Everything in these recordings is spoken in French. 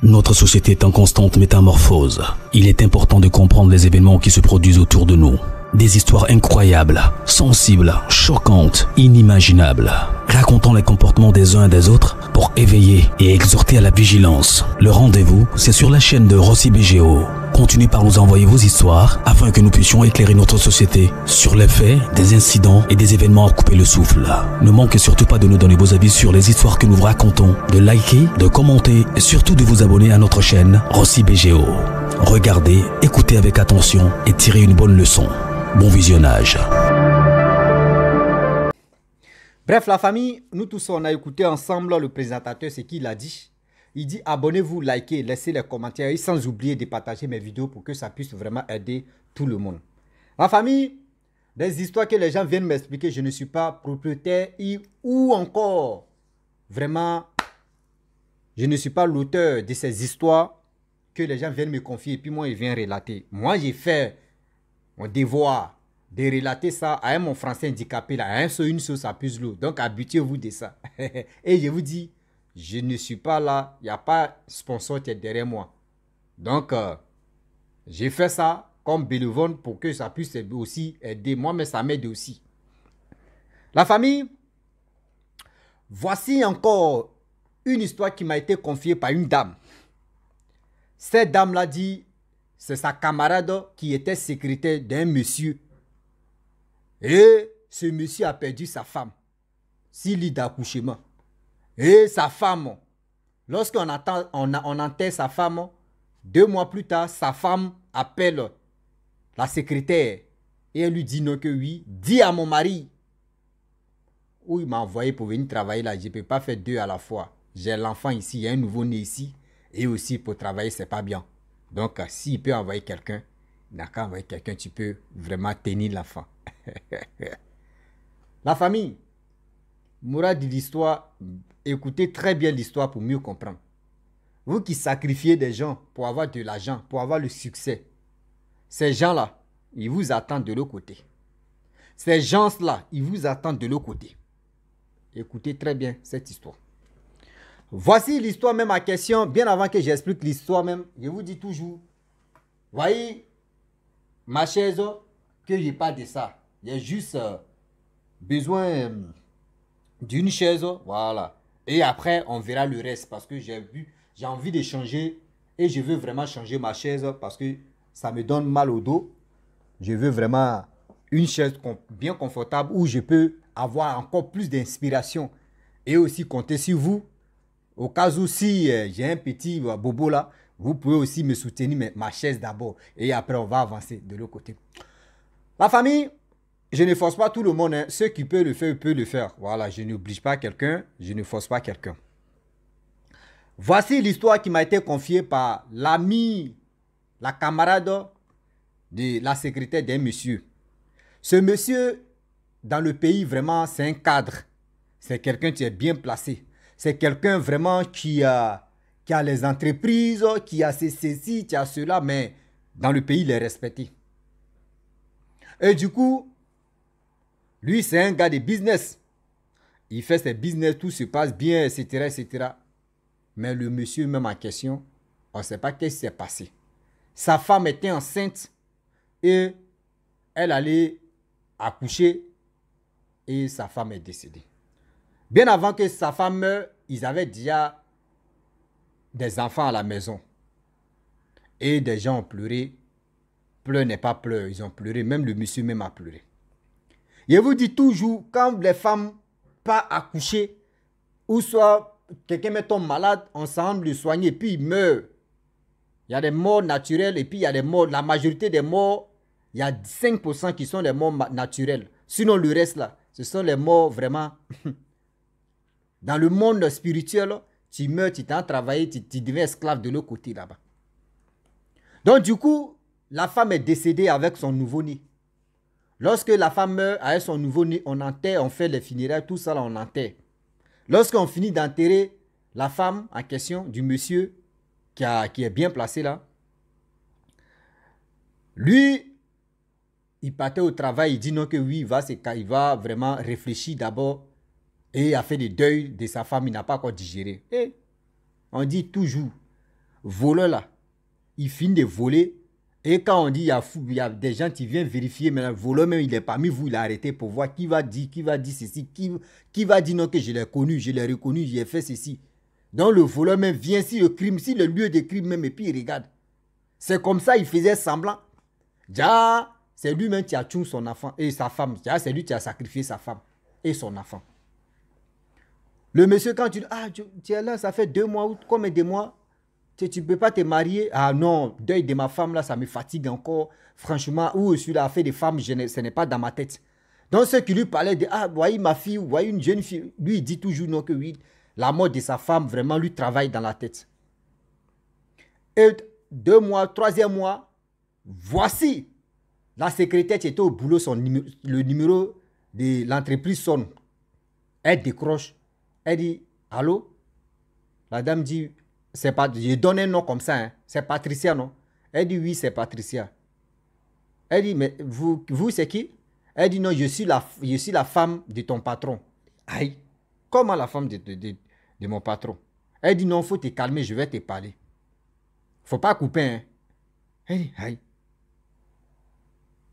Notre société est en constante métamorphose. Il est important de comprendre les événements qui se produisent autour de nous. Des histoires incroyables, sensibles, choquantes, inimaginables. Racontons les comportements des uns et des autres pour éveiller et exhorter à la vigilance. Le rendez-vous, c'est sur la chaîne de Rossi BGO. Continuez par nous envoyer vos histoires afin que nous puissions éclairer notre société sur les faits, des incidents et des événements à couper le souffle. Ne manquez surtout pas de nous donner vos avis sur les histoires que nous vous racontons, de liker, de commenter et surtout de vous abonner à notre chaîne Rossi BGO. Regardez, écoutez avec attention et tirez une bonne leçon. Bon visionnage. Bref, la famille, nous tous on a écouté ensemble le présentateur, ce qu'il a dit. Il dit abonnez-vous, likez, laissez les commentaires et sans oublier de partager mes vidéos pour que ça puisse vraiment aider tout le monde. La famille, des histoires que les gens viennent m'expliquer, je ne suis pas propriétaire ou encore vraiment, je ne suis pas l'auteur de ces histoires que les gens viennent me confier et puis moi, ils viennent relater. Moi, j'ai fait mon devoir de relater ça à mon français handicapé, là, à une chose à plus lourd. Donc, habituez-vous de ça. Et je vous dis, je ne suis pas là, il n'y a pas sponsor qui est derrière moi. Donc, j'ai fait ça comme bénévole pour que ça puisse aussi aider moi, mais ça m'aide aussi. La famille, voici encore une histoire qui m'a été confiée par une dame. Cette dame-là dit, c'est sa camarade qui était secrétaire d'un monsieur. Et ce monsieur a perdu sa femme, 6 lits d'accouchement. Et sa femme, lorsqu'on enterre sa femme, 2 mois plus tard, sa femme appelle la secrétaire et elle lui dit non que oui. Dis à mon mari, où il m'a envoyé pour venir travailler là, je ne peux pas faire 2 à la fois. J'ai l'enfant ici, il y a un nouveau-né ici et aussi pour travailler, c'est pas bien. Donc, s'il peut envoyer quelqu'un, il n'a qu'à envoyer quelqu'un, tu peux vraiment tenir l'enfant. La famille, morale de l'histoire, écoutez très bien l'histoire pour mieux comprendre. Vous qui sacrifiez des gens pour avoir de l'argent, pour avoir le succès, ces gens-là, ils vous attendent de l'autre côté. Ces gens-là, ils vous attendent de l'autre côté. Écoutez très bien cette histoire. Voici l'histoire même à question, bien avant que j'explique l'histoire même, je vous dis toujours, voyez, ma chaise, que je parle de ça. J'ai juste besoin d'une chaise, voilà. Et après, on verra le reste parce que j'ai envie de changer et je veux vraiment changer ma chaise parce que ça me donne mal au dos. Je veux vraiment une chaise bien confortable où je peux avoir encore plus d'inspiration et aussi compter sur vous. Au cas où si j'ai un petit bobo là, vous pouvez aussi me soutenir, mais ma chaise d'abord. Et après, on va avancer de l'autre côté. La famille, je ne force pas tout le monde. Hein. Ceux qui peuvent le faire, peuvent le faire. Voilà, je n'oblige pas quelqu'un, je ne force pas quelqu'un. Voici l'histoire qui m'a été confiée par l'ami, la camarade de la secrétaire d'un monsieur. Ce monsieur, dans le pays, vraiment, c'est un cadre. C'est quelqu'un qui est bien placé. C'est quelqu'un vraiment qui a les entreprises, qui a ceci, qui a cela, mais dans le pays, il est respecté. Et du coup, lui, c'est un gars de business. Il fait ses business, tout se passe bien, etc., etc. Mais le monsieur même en question, on ne sait pas qu'est-ce qui s'est passé. Sa femme était enceinte et elle allait accoucher et sa femme est décédée. Bien avant que sa femme meure, ils avaient déjà des enfants à la maison. Et des gens ont pleuré. Pleurs n'est pas pleurs, ils ont pleuré. Même le monsieur même a pleuré. Je vous dis toujours, quand les femmes pas accoucher, ou soit quelqu'un met tombe malade, on semble le soigner, puis il meurt. Il y a des morts naturelles et puis il y a des morts. La majorité des morts, il y a 5% qui sont des morts naturelles. Sinon le reste là, ce sont les morts vraiment... Dans le monde spirituel, tu meurs, tu t'en travailles, tu deviens esclave de l'autre côté là-bas. Donc du coup, la femme est décédée avec son nouveau-né. Lorsque la femme meurt avec son nouveau-né, on enterre, on fait les funérailles, tout ça là, on enterre. Lorsqu'on finit d'enterrer la femme en question, du monsieur qui est bien placé là, lui, il partait au travail, il dit non que oui, il va vraiment réfléchir d'abord et il a fait le deuil de sa femme, il n'a pas encore digéré. Et on dit toujours, voleur là, il finit de voler. Et quand on dit il y a des gens qui viennent vérifier, mais le voleur même, il est parmi vous, il a arrêté pour voir qui va dire ceci, qui va dire non que je l'ai connu, je l'ai reconnu, j'ai fait ceci. Donc le voleur même vient si le crime, si le lieu de crime même, et puis il regarde. C'est comme ça, il faisait semblant. Déjà, c'est lui-même qui a tué son enfant et sa femme. Déjà, c'est lui qui a sacrifié sa femme et son enfant. Le monsieur, quand tu dis, ah, tu es là, ça fait 2 mois ou combien de mois? Tu ne peux pas te marier. Ah non, deuil de ma femme là, ça me fatigue encore. Franchement, où celui-là a fait des femmes, ce n'est pas dans ma tête. Donc ceux qui lui parlaient de, ah, voyez ma fille, voyez une jeune fille, lui il dit toujours non que oui, la mort de sa femme vraiment lui travaille dans la tête. Et 2 mois, 3e mois, voici, la secrétaire qui était au boulot, le numéro de l'entreprise sonne. Elle décroche, elle dit, allô? La dame dit, c'est pas, je donne un nom comme ça, hein. C'est Patricia, non? Elle dit, oui, c'est Patricia. Elle dit, mais vous c'est qui? Elle dit, non, je suis la femme de ton patron. Aïe, comment la femme de mon patron? Elle dit, non, il faut te calmer, je vais te parler. Faut pas couper, hein. Elle dit, aïe.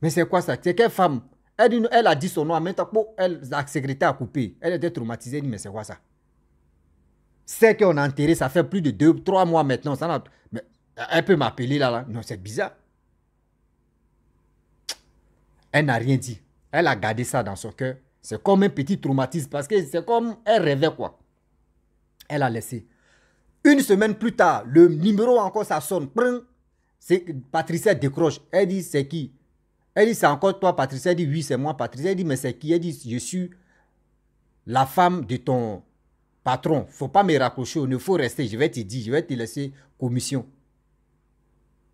Mais c'est quoi ça? C'est quelle femme? Elle dit, elle a dit son nom, en même temps, la secrétaire a coupé. Elle était traumatisée, elle dit, mais c'est quoi ça? C'est qu'on a enterré, ça fait plus de 2-3 mois maintenant. Mais elle peut m'appeler là. Non, c'est bizarre. Elle n'a rien dit. Elle a gardé ça dans son cœur. C'est comme un petit traumatisme parce que c'est comme elle rêvait quoi. Elle a laissé. Une semaine plus tard, le numéro encore ça sonne. Patricia décroche. Elle dit c'est qui? Elle dit c'est encore toi Patricia. Elle dit oui c'est moi Patricia. Elle dit mais c'est qui? Elle dit je suis la femme de ton patron. Faut pas me raccrocher. Il faut rester. Je vais te dire. Je vais te laisser commission.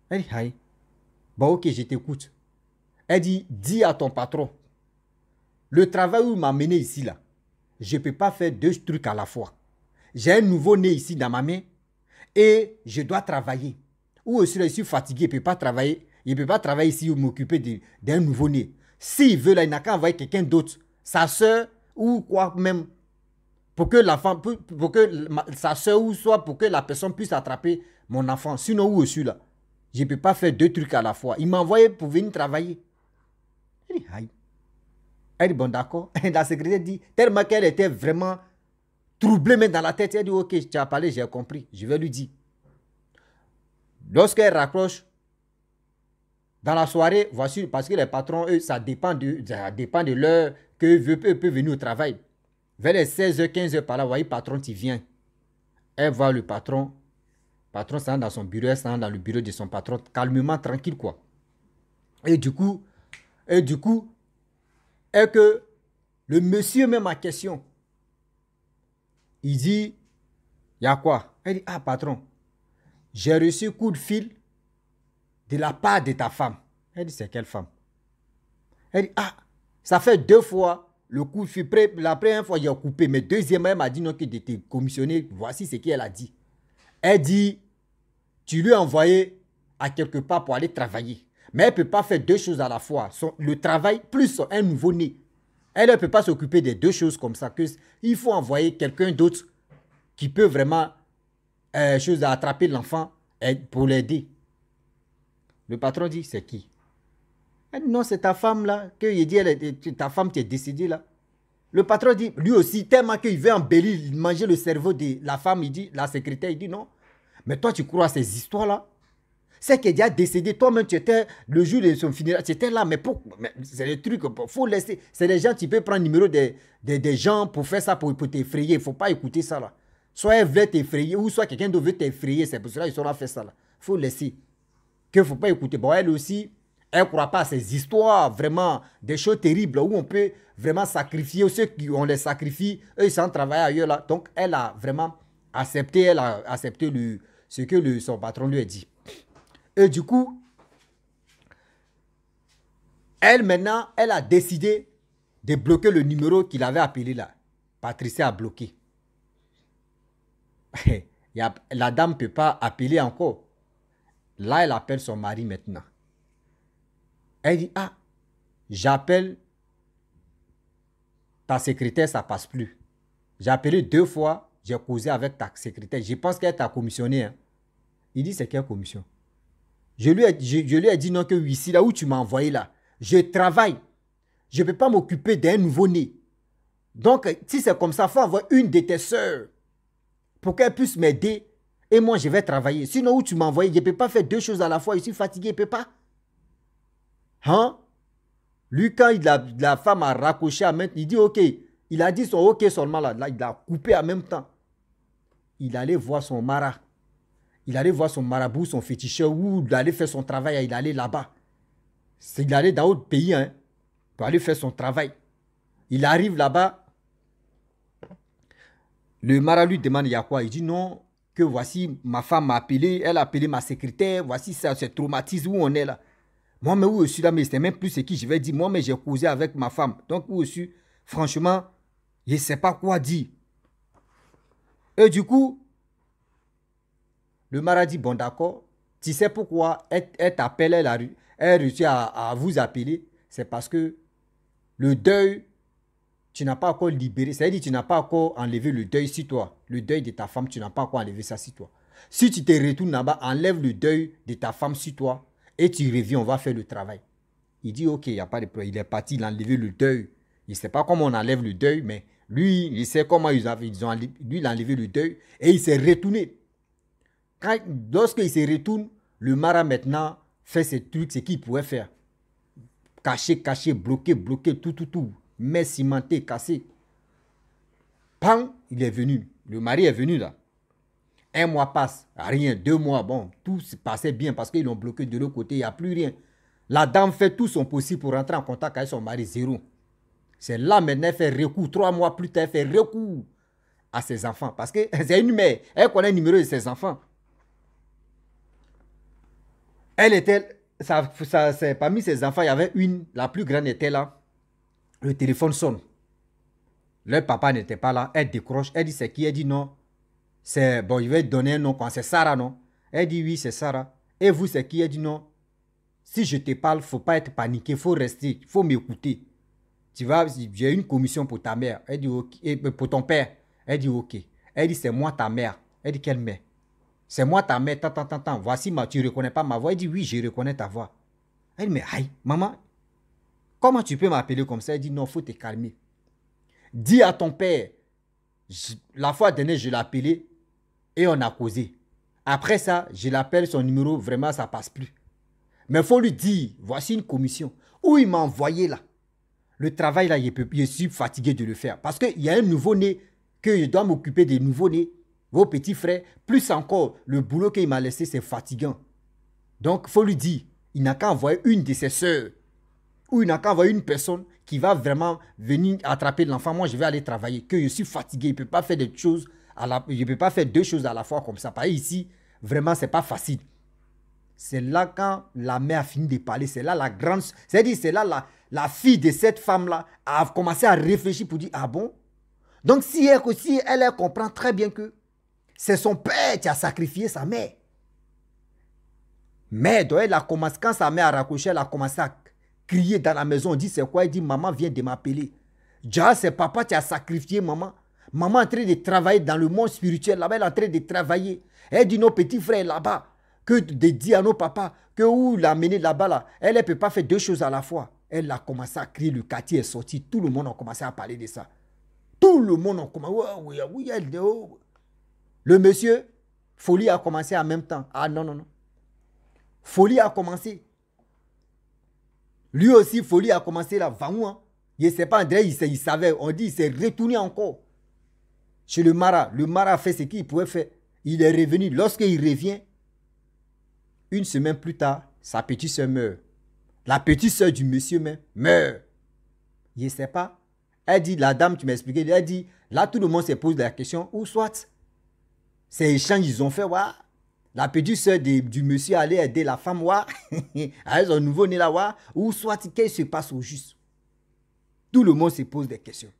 Elle dit aïe. Bon ok je t'écoute. Elle dit dis à ton patron. Le travail où il m'a mené ici là. Je ne peux pas faire 2 trucs à la fois. J'ai un nouveau-né ici dans ma main et je dois travailler. Ou aussi là, je suis fatigué, il ne peut pas travailler. Il ne peut pas travailler ici ou m'occuper d'un nouveau-né. S'il veut, là, il n'a qu'à envoyer quelqu'un d'autre. Sa soeur ou quoi même. Pour que l'enfant, pour que sa soeur ou soit pour que la personne puisse attraper mon enfant. Sinon, où aussi là. Je ne peux pas faire 2 trucs à la fois. Il m'a envoyé pour venir travailler. Il dit, aïe. Elle dit, bon d'accord. La secrétaire dit, tellement qu'elle était vraiment troublée même dans la tête. Elle dit, ok, tu as parlé, j'ai compris. Je vais lui dire. Lorsqu'elle raccroche, dans la soirée, voici, parce que les patrons, eux, ça dépend de l'heure qu'eux peuvent venir au travail. Vers les 16h, 15h par là, vous voyez, patron, tu viens. Elle voit le patron. Le patron s'en dans son bureau, elle s'en dans le bureau de son patron, calmement, tranquille, quoi. Et du coup, est que le monsieur même en question, il dit, il y a quoi? Elle dit, ah patron, j'ai reçu un coup de fil de la part de ta femme. Elle dit, c'est quelle femme? Elle dit, ah, ça fait 2 fois le coup de fil. La première fois, il a coupé, mais deuxièmement, elle m'a dit non, qu'il était commissionné. Voici ce qu'elle a dit. Elle dit, tu lui as envoyé à quelque part pour aller travailler. Mais elle ne peut pas faire 2 choses à la fois. Le travail plus un nouveau-né. Elle ne peut pas s'occuper des 2 choses comme ça. Il faut envoyer quelqu'un d'autre qui peut vraiment attraper l'enfant pour l'aider. Le patron dit, c'est qui? Elle dit, non, c'est ta femme là. Il dit, ta femme qui est décédée là. Le patron dit, lui aussi, tellement qu'il veut embellir, manger le cerveau de la femme, il dit, la secrétaire, il dit, non. Mais toi, tu crois à ces histoires là? C'est qu'elle est déjà décédée. Toi-même, tu étais le jour de son funérail. Tu étais là, mais c'est des trucs. Il faut laisser. C'est des gens qui peuvent prendre le numéro des gens pour faire ça, pour t'effrayer. Il ne faut pas écouter ça là. Soit elle veut t'effrayer, ou soit quelqu'un d'autre veut t'effrayer. C'est pour cela qu'ils sont là à faire ça là. Il faut laisser. Qu'il ne faut pas écouter. Bon, elle aussi, elle ne croit pas à ces histoires, vraiment, des choses terribles où on peut vraiment sacrifier. Ceux qui on les sacrifie, eux, ils s'en travaillent ailleurs là. Donc, elle a vraiment accepté, ce que son patron lui a dit. Et du coup, elle maintenant, elle a décidé de bloquer le numéro qu'il avait appelé là. Patricia a bloqué. La dame ne peut pas appeler encore. Là, elle appelle son mari maintenant. Elle dit, ah, j'appelle ta secrétaire, ça ne passe plus. J'ai appelé 2 fois, j'ai causé avec ta secrétaire. Je pense qu'elle t'a commissionné. Hein. Il dit, c'est quelle commission? Je lui ai dit non, que ici, là où tu m'as envoyé là, je travaille. Je ne peux pas m'occuper d'un nouveau-né. Donc, si c'est comme ça, il faut avoir une de tes sœurs pour qu'elle puisse m'aider. Et moi, je vais travailler. Sinon, où tu m'as envoyé, je ne peux pas faire deux choses à la fois. Je suis fatigué, je ne peux pas. Hein? Lui, quand la femme a raccroché à main, il dit OK. Il a dit son OK seulement là. Là, il a coupé en même temps. Il allait voir son mara. Il allait voir son marabout, son féticheur, où il allait faire son travail. Il allait là-bas. Il allait dans d'autres pays hein, pour aller faire son travail. Il arrive là-bas. Le mara lui demande il y a quoi? Il dit non, que voici ma femme m'a appelé. Elle a appelé ma secrétaire. Voici ça, c'est traumatisme où on est là. Moi, mais où je suis là, mais c'est même plus ce que je vais dire. Moi, mais j'ai causé avec ma femme. Donc, où je suis, franchement, je ne sais pas quoi dire. Et du coup, le mara dit, bon, d'accord. Tu sais pourquoi elle t'appelle, elle réussit à vous appeler. C'est parce que le deuil, tu n'as pas encore libéré. C'est-à-dire, tu n'as pas encore enlevé le deuil sur toi. Le deuil de ta femme, tu n'as pas encore enlevé ça sur toi. Si tu te retournes là-bas, enlève le deuil de ta femme sur toi. Et tu reviens, on va faire le travail. Il dit, ok, il n'y a pas de problème. Il est parti, il a enlevé le deuil. Il ne sait pas comment on enlève le deuil, mais lui, il sait comment lui, il a enlevé le deuil. Et il s'est retourné. Lorsqu'il se retourne, le mara maintenant fait ses trucs, ce qu'il pouvait faire. Cacher, bloquer, tout. Mais cimenté, cassé. Pam, il est venu. Le mari est venu là. 1 mois passe, rien. 2 mois, bon, tout se passait bien parce qu'ils l'ont bloqué de l'autre côté, il n'y a plus rien. La dame fait tout son possible pour rentrer en contact avec son mari, zéro. C'est là maintenant, elle fait recours. 3 mois plus tard, elle fait recours à ses enfants. Parce que c'est une mère, elle connaît le numéro de ses enfants. Elle était, parmi ses enfants, il y avait une, la plus grande était là. Le téléphone sonne. Le papa n'était pas là, elle décroche, elle dit c'est qui? Elle dit non. C'est bon, il va donner un nom, c'est Sarah, non? Elle dit oui, c'est Sarah. Et vous, c'est qui? Elle dit non. Si je te parle, il ne faut pas être paniqué, il faut rester, il faut m'écouter. Tu vois, j'ai une commission pour ta mère. Elle dit ok. Et pour ton père. Elle dit ok. Elle dit c'est moi ta mère. Elle dit quelle mère? C'est moi ta mère, tant. Voici, tu ne reconnais pas ma voix? Elle dit oui, je reconnais ta voix. Elle dit mais aïe, maman, comment tu peux m'appeler comme ça? Elle dit non, il faut te calmer. Dis à ton père, la fois dernière, je l'ai appelé et on a causé. Après ça, je l'appelle, son numéro, vraiment, ça ne passe plus. Mais il faut lui dire, voici une commission. Où il m'a envoyé là. Le travail là, je suis fatigué de le faire. Parce qu'il y a un nouveau-né, que je dois m'occuper des nouveaux-nés, vos petits frères. Plus encore, le boulot qu'il m'a laissé, c'est fatigant. Donc, il faut lui dire, il n'a qu'à envoyer une de ses sœurs. Ou il n'a qu'à envoyer une personne qui va vraiment venir attraper l'enfant. Moi, je vais aller travailler. Que je suis fatigué. Je ne peux pas faire des choses je ne peux pas faire 2 choses à la fois comme ça. Parce que ici, vraiment, ce n'est pas facile. C'est là quand la mère a fini de parler. C'est là la grande... C'est-à-dire, c'est là la fille de cette femme-là a commencé à réfléchir pour dire, ah bon? Donc, si elle comprend très bien que c'est son père qui a sacrifié sa mère. Mais donc, elle a commencé, quand sa mère a raccroché, elle a commencé à crier dans la maison. On dit, c'est quoi? Elle dit, maman vient de m'appeler. Déjà, c'est papa qui a sacrifié maman. Maman est en train de travailler dans le monde spirituel. Là-bas, elle est en train de travailler. Elle dit, nos petits frères là-bas, que de dire à nos papas, que où l'amener là-bas, là, elle ne peut pas faire 2 choses à la fois. Elle a commencé à crier, le quartier est sorti. Tout le monde a commencé à parler de ça. Tout le monde a commencé. Oui, le monsieur, folie a commencé en même temps. Ah non. Folie a commencé. Lui aussi, folie a commencé là. Hein. Je ne sais pas, André, il savait. On dit, il s'est retourné encore. Chez le mara. Le mara a fait ce qu'il pouvait faire. Il est revenu. Lorsqu'il revient, 1 semaine plus tard, sa petite soeur meurt. La petite soeur du monsieur meurt. Je ne sais pas. Elle dit, la dame, tu m'as expliqué, elle dit, là, tout le monde se pose la question, ou soit, ces échanges, ils ont fait, ouais. La petite soeur du monsieur allait aider la femme, ouais. Avec son nouveau-né là, ouais. Ou soit, qu'est-ce qui se passe au juste? Tout le monde se pose des questions.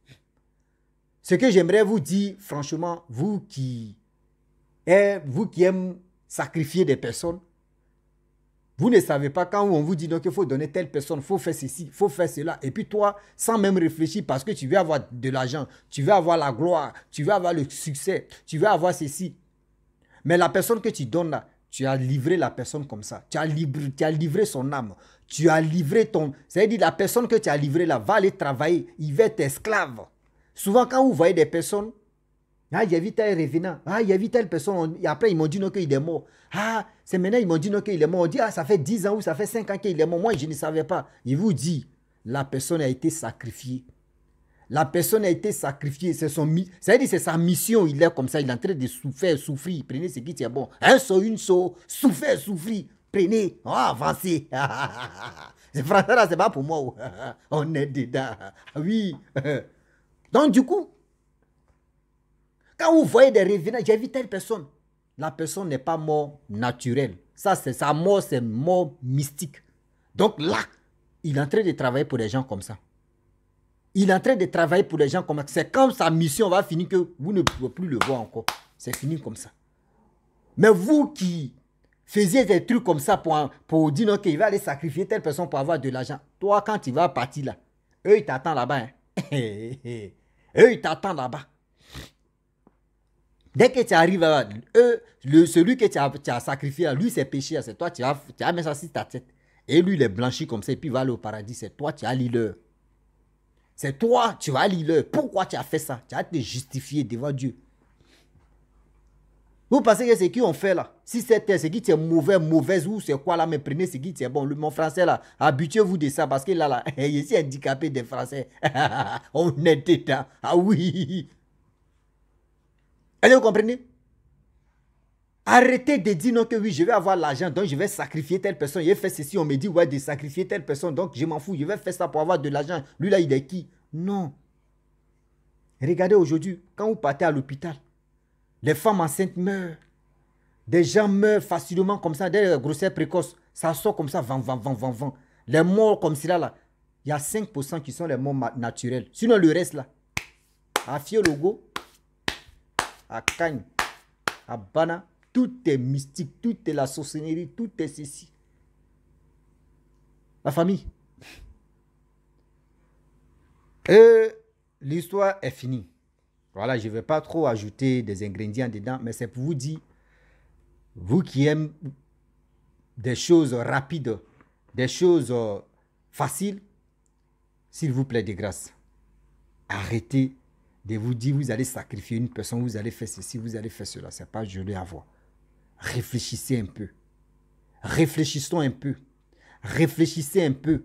Ce que j'aimerais vous dire, franchement, vous qui aimez sacrifier des personnes, vous ne savez pas quand on vous dit donc il faut donner telle personne, il faut faire ceci, il faut faire cela. Et puis toi, sans même réfléchir, parce que tu veux avoir de l'argent, tu veux avoir la gloire, tu veux avoir le succès, tu veux avoir ceci. Mais la personne que tu donnes là, tu as livré la personne comme ça. Tu as livré son âme. Tu as livré ton... C'est-à-dire la personne que tu as livrée là va aller travailler. Il va être esclave. Souvent, quand vous voyez des personnes, ah, il y a vu tel revenant. Ah, il y a vu telle personne. Et après, ils m'ont dit non qu'il est mort. Ah, c'est maintenant, ils m'ont dit non qu'il est mort. On dit, ah, ça fait 10 ans ou ça fait 5 ans qu'il est mort. Moi, je ne savais pas. Il vous dit, la personne a été sacrifiée. La personne a été sacrifiée. C'est-à-dire c'est sa mission. Il est comme ça. Il est en train de souffrir. Prenez ce qui est bon. Un saut, une saut. Souffrir. Prenez. Oh, avancez. Ce français là, c'est pas pour moi. On est dedans. Oui. Donc, du coup, quand vous voyez des revenants, j'ai vu telle personne. La personne n'est pas mort naturelle. Ça, c'est sa mort, c'est mort mystique. Donc là, il est en train de travailler pour des gens comme ça. Il est en train de travailler pour des gens comme ça. C'est comme sa mission va finir que vous ne pouvez plus le voir encore. C'est fini comme ça. Mais vous qui faisiez des trucs comme ça pour dire qu'il va aller sacrifier telle personne pour avoir de l'argent. Toi, quand tu vas partir là, eux, ils t'attendent là-bas. Hein. Eux, ils t'attendent là-bas. Dès que tu arrives là, celui que tu as sacrifié, là, lui, c'est péché. C'est toi, tu as mis ça sur ta tête. Et lui, il est blanchi comme ça. Et puis, il va aller au paradis. C'est toi, tu as l'île. C'est toi, tu vas l'île. Pourquoi tu as fait ça? Tu as te justifier devant Dieu. Vous pensez que c'est qui on fait là? Si c'est qui est mauvaise ou c'est quoi là, mais prenez ce qui est bon. Mon français là, habituez-vous de ça parce que là, je suis handicapé des français. On est dedans. Ah oui. Allez, vous comprenez? Arrêtez de dire non que oui, je vais avoir l'argent, donc je vais sacrifier telle personne. Il fait ceci, on me dit ouais, de sacrifier telle personne, donc je m'en fous, je vais faire ça pour avoir de l'argent. Lui là, il est qui? Non. Regardez aujourd'hui, quand vous partez à l'hôpital, les femmes enceintes meurent. Des gens meurent facilement comme ça, des grossesses précoces. Ça sort comme ça, vent. Les morts comme cela là, il y a 5% qui sont les morts naturelles. Sinon le reste là, à Fiologo, à Cagne, à Bana, tout est mystique, tout est la sorcellerie, tout est ceci. La famille. Et l'histoire est finie. Voilà, je ne vais pas trop ajouter des ingrédients dedans, mais c'est pour vous dire, vous qui aimez des choses rapides, des choses faciles, s'il vous plaît, de grâce, arrêtez de vous dire, vous allez sacrifier une personne, vous allez faire ceci, vous allez faire cela. Ce n'est pas joli à voir. Réfléchissez un peu. Réfléchissons un peu. Réfléchissez un peu.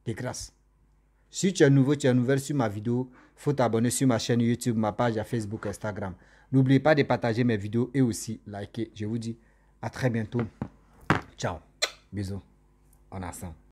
De grâce. Si tu es nouveau, tu es nouvelle sur ma vidéo, il faut t'abonner sur ma chaîne YouTube, ma page à Facebook, Instagram. N'oubliez pas de partager mes vidéos et aussi liker. Je vous dis à très bientôt. Ciao. Bisous. On ensemble.